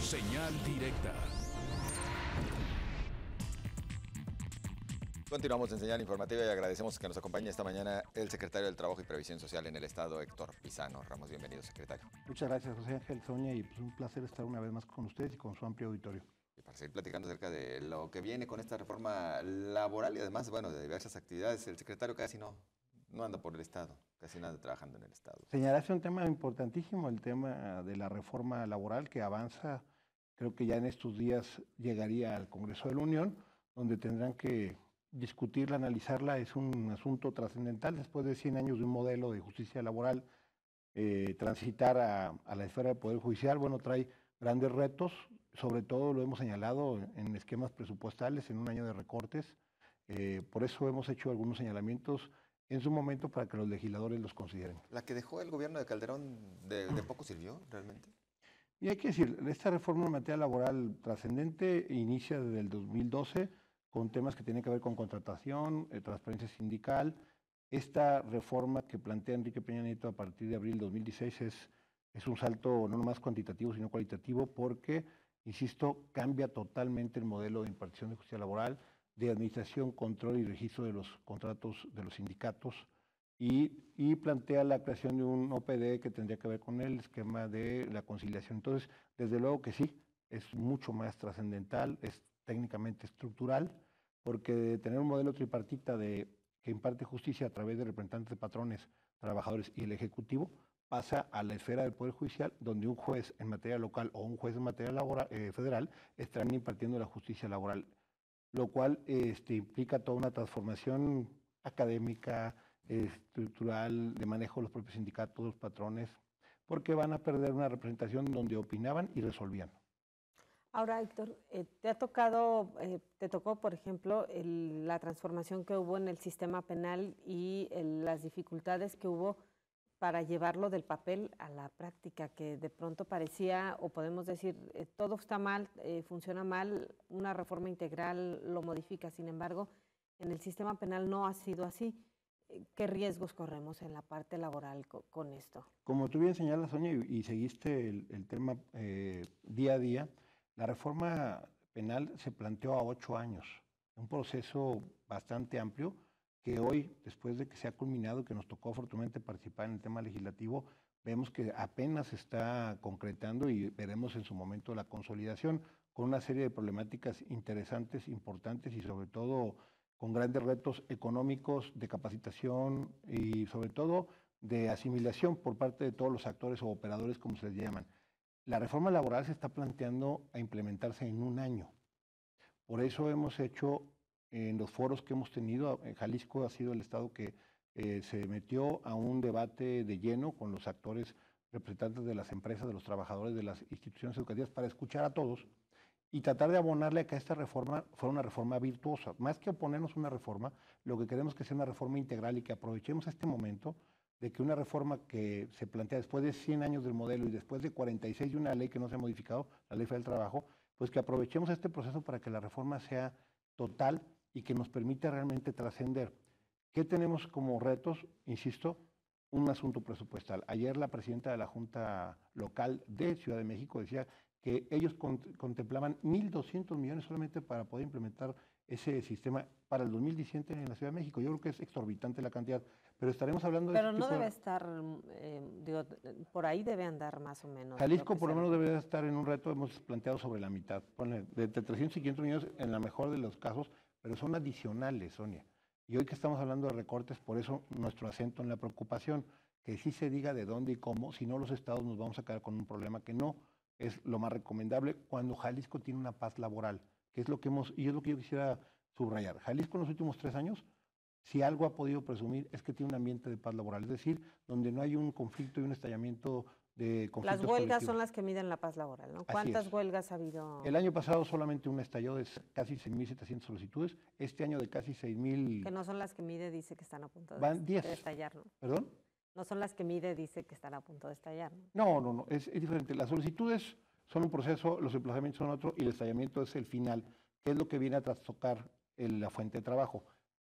Señal directa. Continuamos en Señal Informativa y agradecemos que nos acompañe esta mañana el secretario del Trabajo y Previsión Social en el Estado, Héctor Pizano Ramos. Bienvenido, secretario. Muchas gracias, José Ángel, Sonia, y pues un placer estar una vez más con ustedes y con su amplio auditorio. Y para seguir platicando acerca de lo que viene con esta reforma laboral y además, bueno, de diversas actividades, el secretario casi no anda por el Estado, casi nada trabajando en el Estado. Señalaste un tema importantísimo, el tema de la reforma laboral que avanza. Creo que ya en estos días llegaría al Congreso de la Unión, donde tendrán que discutirla, analizarla. Es un asunto trascendental después de 100 años de un modelo de justicia laboral. Transitar a la esfera del Poder Judicial, bueno, trae grandes retos, sobre todo lo hemos señalado en esquemas presupuestales, en un año de recortes. Por eso hemos hecho algunos señalamientos en su momento para que los legisladores los consideren. ¿La que dejó el gobierno de Calderón de poco sirvió realmente? Y hay que decir, esta reforma en materia laboral trascendente inicia desde el 2012 con temas que tienen que ver con contratación, transparencia sindical. Esta reforma que plantea Enrique Peña Nieto a partir de abril de 2016 es un salto no nomás cuantitativo, sino cualitativo, porque, insisto, cambia totalmente el modelo de impartición de justicia laboral, de administración, control y registro de los contratos de los sindicatos, y plantea la creación de un OPD que tendría que ver con el esquema de la conciliación. Entonces, desde luego que sí, es mucho más trascendental, es técnicamente estructural, porque de tener un modelo tripartita que imparte justicia a través de representantes de patrones, trabajadores y el Ejecutivo, pasa a la esfera del Poder Judicial, donde un juez en materia local o un juez en materia laboral, federal estarán impartiendo la justicia laboral, lo cual implica toda una transformación académica, estructural, de manejo de los propios sindicatos, los patrones, porque van a perder una representación donde opinaban y resolvían. Ahora, Héctor, te tocó, por ejemplo, la transformación que hubo en el sistema penal y las dificultades que hubo para llevarlo del papel a la práctica, que de pronto parecía, o podemos decir, todo está mal, funciona mal, una reforma integral lo modifica. Sin embargo, en el sistema penal no ha sido así. ¿Qué riesgos corremos en la parte laboral con esto? Como tú bien señalas, Sonia, y seguiste el tema día a día, la reforma penal se planteó a 8 años, un proceso bastante amplio que hoy, después de que se ha culminado, que nos tocó afortunadamente participar en el tema legislativo, vemos que apenas se está concretando y veremos en su momento la consolidación con una serie de problemáticas interesantes, importantes y sobre todo con grandes retos económicos, de capacitación y sobre todo de asimilación por parte de todos los actores o operadores, como se les llaman. La reforma laboral se está planteando a implementarse en un año. Por eso hemos hecho, en los foros que hemos tenido, Jalisco ha sido el estado que se metió a un debate de lleno con los actores, representantes de las empresas, de los trabajadores, de las instituciones educativas, para escuchar a todos y tratar de abonarle a que esta reforma fuera una reforma virtuosa. Más que oponernos a una reforma, lo que queremos es que sea una reforma integral y que aprovechemos este momento de que una reforma que se plantea después de 100 años del modelo y después de 46 de una ley que no se ha modificado, la Ley Federal del Trabajo, pues que aprovechemos este proceso para que la reforma sea total y que nos permita realmente trascender. ¿Qué tenemos como retos? Insisto, un asunto presupuestal. Ayer la presidenta de la Junta Local de Ciudad de México decía que ellos contemplaban 1.200 millones solamente para poder implementar ese sistema para el 2017 en la Ciudad de México. Yo creo que es exorbitante la cantidad, pero estaremos hablando de... Pero no debe estar, por ahí debe andar más o menos. Jalisco por lo menos debe estar en un reto, hemos planteado sobre la mitad, ponle, de 300 y 500 millones en la mejor de los casos, pero son adicionales, Sonia. Y hoy que estamos hablando de recortes, por eso nuestro acento en la preocupación, que sí se diga de dónde y cómo, si no los estados nos vamos a quedar con un problema que no es lo más recomendable cuando Jalisco tiene una paz laboral, que es lo que y es lo que yo quisiera subrayar. Jalisco en los últimos 3 años, si algo ha podido presumir, es que tiene un ambiente de paz laboral, es decir, donde no hay un conflicto y un estallamiento de conflictos. Las huelgas son las que miden la paz laboral, ¿no? ¿Cuántas huelgas ha habido? El año pasado solamente una estalló de casi 6.700 solicitudes, este año de casi 6.000. Que no son las que mide, dice que están a punto de estallar, ¿no? ¿Perdón? No son las que mide, dice que están a punto de estallar, ¿no? No, es diferente. Las solicitudes son un proceso, los emplazamientos son otro y el estallamiento es el final, que es lo que viene a trastocar la fuente de trabajo.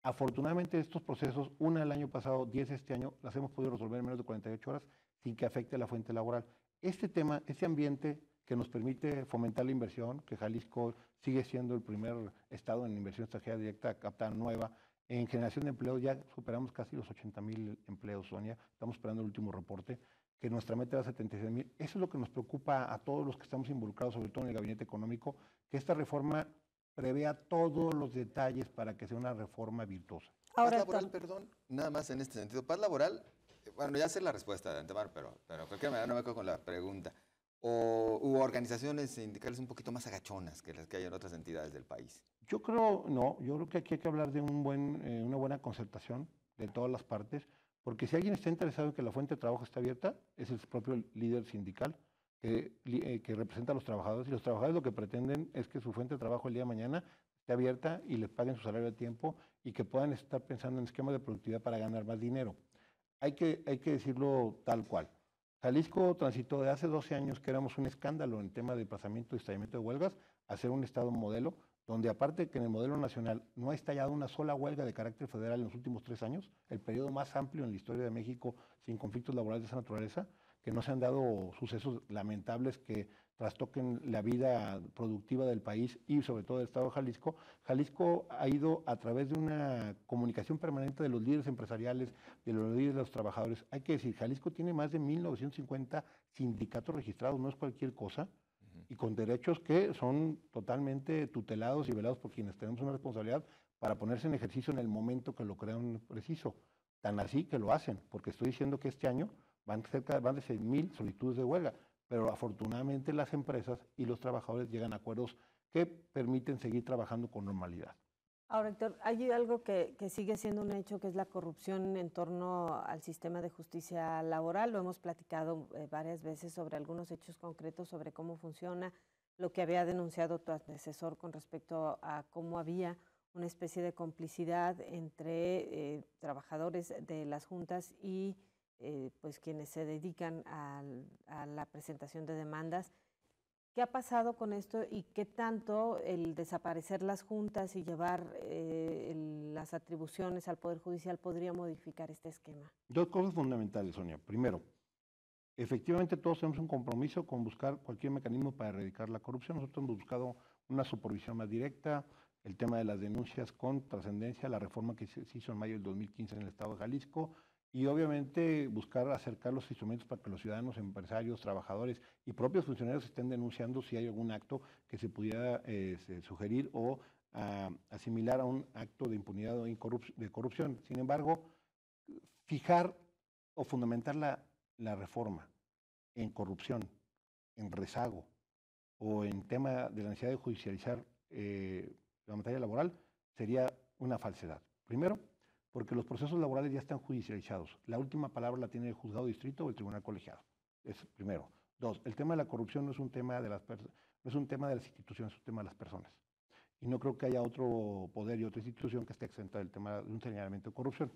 Afortunadamente estos procesos, una el año pasado, 10 este año, las hemos podido resolver en menos de 48 horas sin que afecte la fuente laboral. Este tema, este ambiente que nos permite fomentar la inversión, que Jalisco sigue siendo el primer estado en inversión extranjera directa captada nueva. En generación de empleo ya superamos casi los 80,000 empleos, Sonia. Estamos esperando el último reporte, que nuestra meta era 76,000. Eso es lo que nos preocupa a todos los que estamos involucrados, sobre todo en el gabinete económico, que esta reforma prevea todos los detalles para que sea una reforma virtuosa. Paz laboral, perdón, nada más en este sentido. Paz laboral, bueno, ya sé la respuesta de antemano, pero de cualquier manera no me quedo con la pregunta. ¿U organizaciones sindicales un poquito más agachonas que las que hay en otras entidades del país? Yo creo que aquí hay que hablar de una buena concertación de todas las partes, porque si alguien está interesado en que la fuente de trabajo esté abierta, es el propio líder sindical que representa a los trabajadores, y los trabajadores lo que pretenden es que su fuente de trabajo el día de mañana esté abierta y les paguen su salario a tiempo y que puedan estar pensando en esquemas de productividad para ganar más dinero. Hay que decirlo tal cual. Jalisco transitó de hace 12 años, que éramos un escándalo en tema de desplazamiento y estallamiento de huelgas, a ser un estado modelo, donde aparte que en el modelo nacional no ha estallado una sola huelga de carácter federal en los últimos 3 años, el periodo más amplio en la historia de México sin conflictos laborales de esa naturaleza, que no se han dado sucesos lamentables que trastoquen la vida productiva del país y sobre todo del estado de Jalisco. Jalisco ha ido a través de una comunicación permanente de los líderes empresariales, de los líderes de los trabajadores. Hay que decir, Jalisco tiene más de 1,950 sindicatos registrados, no es cualquier cosa, y con derechos que son totalmente tutelados y velados por quienes tenemos una responsabilidad para ponerse en ejercicio en el momento que lo crean preciso. Tan así que lo hacen, porque estoy diciendo que este año van de 6,000 solicitudes de huelga, pero afortunadamente las empresas y los trabajadores llegan a acuerdos que permiten seguir trabajando con normalidad. Ahora, Héctor, hay algo que sigue siendo un hecho, que es la corrupción en torno al sistema de justicia laboral. Lo hemos platicado varias veces sobre algunos hechos concretos, sobre cómo funciona, lo que había denunciado tu antecesor con respecto a cómo había una especie de complicidad entre trabajadores de las juntas y pues quienes se dedican a la presentación de demandas. ¿Qué ha pasado con esto y qué tanto el desaparecer las juntas y llevar las atribuciones al Poder Judicial podría modificar este esquema? 2 cosas fundamentales, Sonia. Primero, efectivamente todos tenemos un compromiso con buscar cualquier mecanismo para erradicar la corrupción. Nosotros hemos buscado una supervisión más directa, el tema de las denuncias con trascendencia, la reforma que se hizo en mayo del 2015 en el estado de Jalisco, y obviamente buscar acercar los instrumentos para que los ciudadanos, empresarios, trabajadores y propios funcionarios estén denunciando si hay algún acto que se pudiera sugerir o asimilar a un acto de impunidad o de corrupción. Sin embargo, fijar o fundamentar la reforma en corrupción, en rezago o en tema de la necesidad de judicializar la materia laboral sería una falsedad. Primero, porque los procesos laborales ya están judicializados. La última palabra la tiene el juzgado de distrito o el tribunal colegiado. Es primero. 2, el tema de la corrupción no es un tema de las instituciones, es un tema de las personas. Y no creo que haya otro poder y otra institución que esté exenta del tema de un señalamiento de corrupción.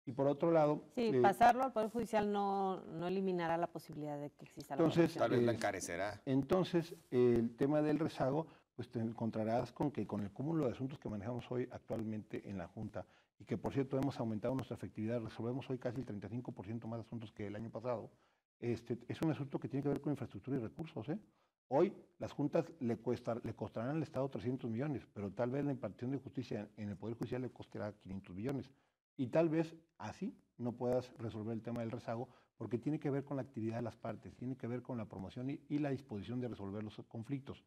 Y por otro lado... Sí, pasarlo al Poder Judicial no eliminará la posibilidad de que exista la corrupción. Tal vez la encarecerá. Entonces, el tema del rezago, pues te encontrarás con que con el cúmulo de asuntos que manejamos hoy actualmente en la Junta, y que por cierto hemos aumentado nuestra efectividad, resolvemos hoy casi el 35% más asuntos que el año pasado, es un asunto que tiene que ver con infraestructura y recursos. Hoy las juntas le costarán al Estado 300 millones, pero tal vez la impartición de justicia en el Poder Judicial le costará 500 millones. Y tal vez así no puedas resolver el tema del rezago, porque tiene que ver con la actividad de las partes, tiene que ver con la promoción y la disposición de resolver los conflictos.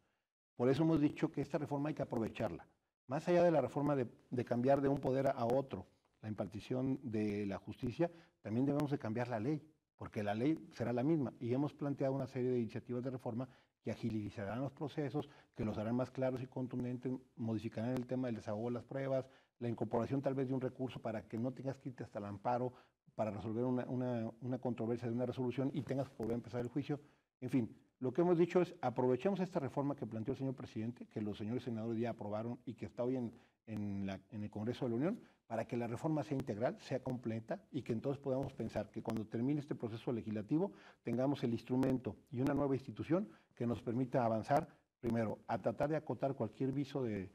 Por eso hemos dicho que esta reforma hay que aprovecharla. Más allá de la reforma de cambiar de un poder a otro, la impartición de la justicia, también debemos de cambiar la ley, porque la ley será la misma. Y hemos planteado una serie de iniciativas de reforma que agilizarán los procesos, que los harán más claros y contundentes, modificarán el tema del desahogo de las pruebas, la incorporación tal vez de un recurso para que no tengas que irte hasta el amparo para resolver una controversia de una resolución y tengas que volver a empezar el juicio. En fin, lo que hemos dicho es aprovechemos esta reforma que planteó el señor presidente, que los señores senadores ya aprobaron y que está hoy en el Congreso de la Unión, para que la reforma sea integral, sea completa y que entonces podamos pensar que cuando termine este proceso legislativo tengamos el instrumento y una nueva institución que nos permita avanzar, primero, a tratar de acotar cualquier viso de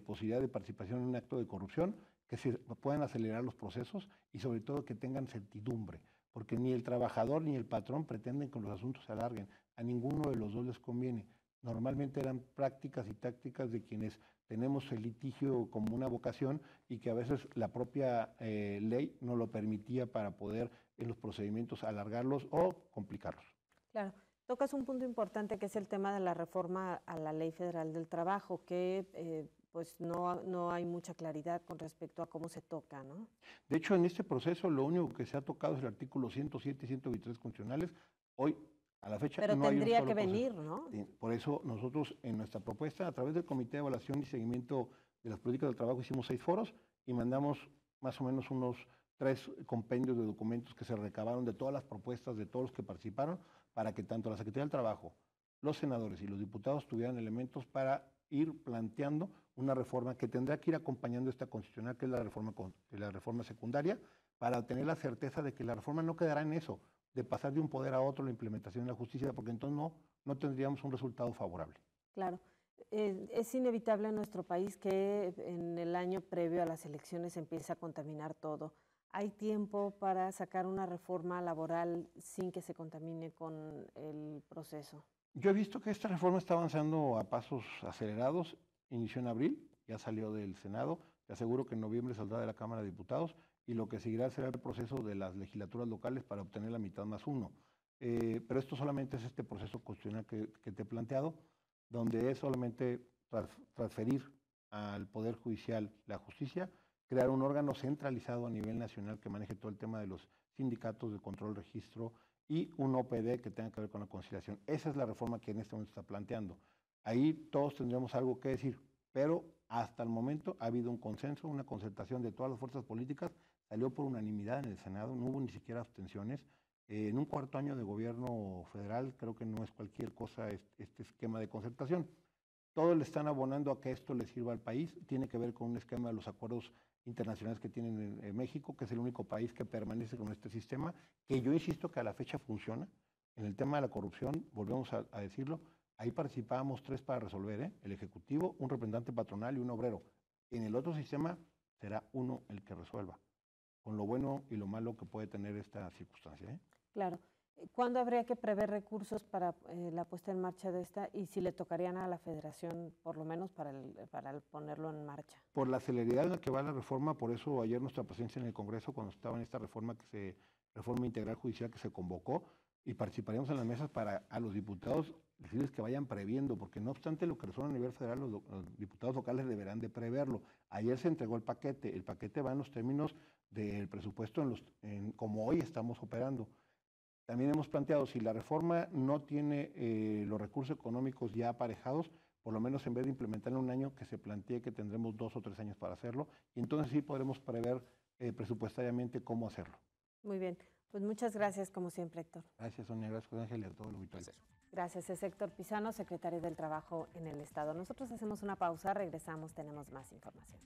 posibilidad de participación en un acto de corrupción, que se puedan acelerar los procesos y sobre todo que tengan certidumbre. porque ni el trabajador ni el patrón pretenden que los asuntos se alarguen. A ninguno de los dos les conviene. Normalmente eran prácticas y tácticas de quienes tenemos el litigio como una vocación y que a veces la propia ley no lo permitía para poder en los procedimientos alargarlos o complicarlos. Claro. Tocas un punto importante que es el tema de la reforma a la Ley Federal del Trabajo, que pues no hay mucha claridad con respecto a cómo se toca, ¿no? De hecho, en este proceso lo único que se ha tocado es el artículo 107 y 123 constitucionales. Hoy, a la fecha, Pero no hay un tendría solo que proceso. venir, ¿no? Por eso nosotros en nuestra propuesta, a través del Comité de Evaluación y Seguimiento de las Políticas del Trabajo, hicimos 6 foros y mandamos más o menos unos 3 compendios de documentos que se recabaron de todas las propuestas de todos los que participaron para que tanto la Secretaría del Trabajo, los senadores y los diputados tuvieran elementos para ir planteando una reforma que tendrá que ir acompañando esta constitucional, que es la reforma secundaria, para tener la certeza de que la reforma no quedará en eso, de pasar de un poder a otro la implementación de la justicia, porque entonces no tendríamos un resultado favorable. Claro. Es inevitable en nuestro país que en el año previo a las elecciones se empiece a contaminar todo. ¿Hay tiempo para sacar una reforma laboral sin que se contamine con el proceso? Yo he visto que esta reforma está avanzando a pasos acelerados. Inició en abril, ya salió del Senado. Te aseguro que en noviembre saldrá de la Cámara de Diputados y lo que seguirá será el proceso de las legislaturas locales para obtener la mitad más uno. Pero esto solamente es este proceso constitucional que te he planteado, donde es solamente transferir al Poder Judicial la justicia, crear un órgano centralizado a nivel nacional que maneje todo el tema de los sindicatos de control, registro y un OPD que tenga que ver con la conciliación. Esa es la reforma que en este momento está planteando. Ahí todos tendremos algo que decir, pero hasta el momento ha habido un consenso, una concertación de todas las fuerzas políticas, salió por unanimidad en el Senado, no hubo ni siquiera abstenciones. En un cuarto año de gobierno federal creo que no es cualquier cosa este esquema de concertación. Todos le están abonando a que esto le sirva al país, tiene que ver con un esquema de los acuerdos internacionales que tienen en México, que es el único país que permanece con este sistema, que yo insisto que a la fecha funciona. En el tema de la corrupción, volvemos a decirlo, ahí participábamos 3 para resolver, el Ejecutivo, un representante patronal y un obrero. En el otro sistema será uno el que resuelva, con lo bueno y lo malo que puede tener esta circunstancia. Claro. ¿Cuándo habría que prever recursos para la puesta en marcha de esta y si le tocarían a la Federación, por lo menos para ponerlo en marcha? Por la celeridad en la que va la reforma, por eso ayer nuestra presencia en el Congreso, cuando estaba en esta reforma reforma integral judicial que se convocó, y participaríamos en las mesas para a los diputados decirles que vayan previendo, porque no obstante lo que resuelve a nivel federal, los diputados locales deberán de preverlo. Ayer se entregó el paquete va en los términos del presupuesto como hoy estamos operando. También hemos planteado, si la reforma no tiene los recursos económicos ya aparejados, por lo menos en vez de implementarla en un año, que se plantee que tendremos 2 o 3 años para hacerlo, y entonces sí podremos prever presupuestariamente cómo hacerlo. Muy bien, pues muchas gracias como siempre, Héctor. Gracias, Sonia, gracias, Ángel, y a todo el auditorio. Gracias, es Héctor Pizano, secretario del Trabajo en el Estado. Nosotros hacemos una pausa, regresamos, tenemos más información.